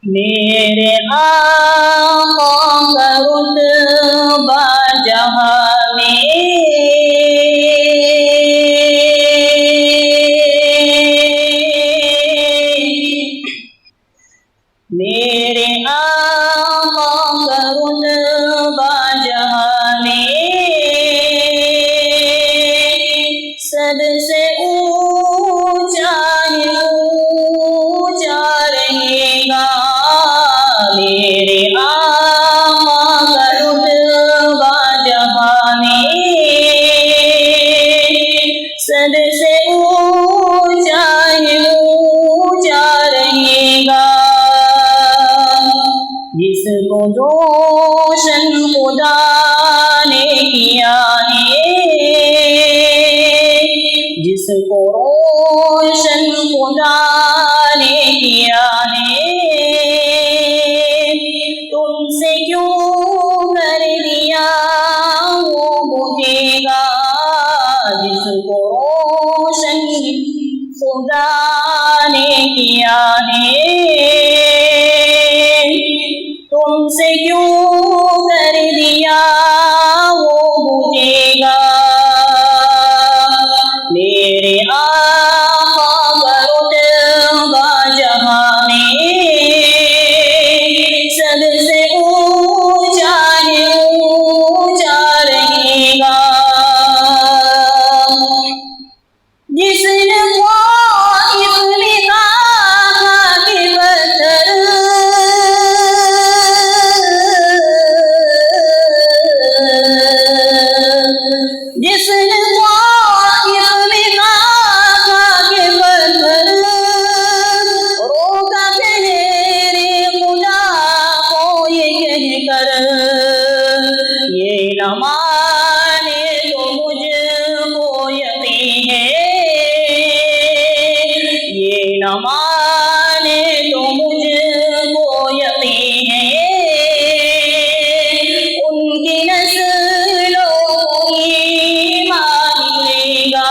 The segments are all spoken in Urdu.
میرے آقا کا رتبہ جہاں میں میرے آقا کا رتبہ جہاں میں سب سے اونچا رہے گا میرے آقا کا رتبہ جہاں میں سب سے اونچا رہے گا جس کو روشن خدا نے کیا ہے جس کو روشن خدا نے کیا ہے تم سے کیوں کر دیا وہ بجھے گا جس کو روشن خدا نے کیا ہے تم سے کیوں کر دیا وہ بجھے گا میرے آقا کا رتبہ جہاں میں سب سے اونچا رہے گا جس نے طائف میں کہا کہ پتھر جس نے طائف میں کہا کہ پتھر روکا تیرے خدا کو یہ کہہ کر یہ نہ مانے تو مجھ کو یقین ہے یہ نہ مانے تو مجھ کو یقین ہے ان کی نسلوں کو ایمان ملے گا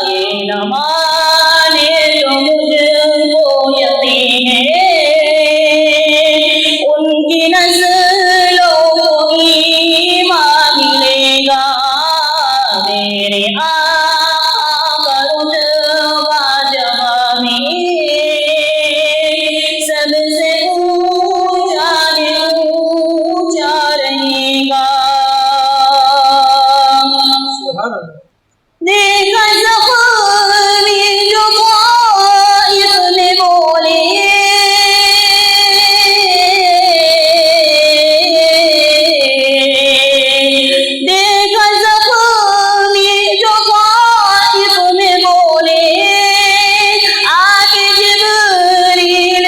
یہ نہ مانے تو مجھ کو یقین ہے ان کی نسلوں کو ایمان ملے گا میرے آقا کا رتبہ جہاں میں سب سے اونچا رہے گا دیکھا زخمی جو طائف میں بولے دیکھا زخمی جو طائف میں بولے آ کے جبریل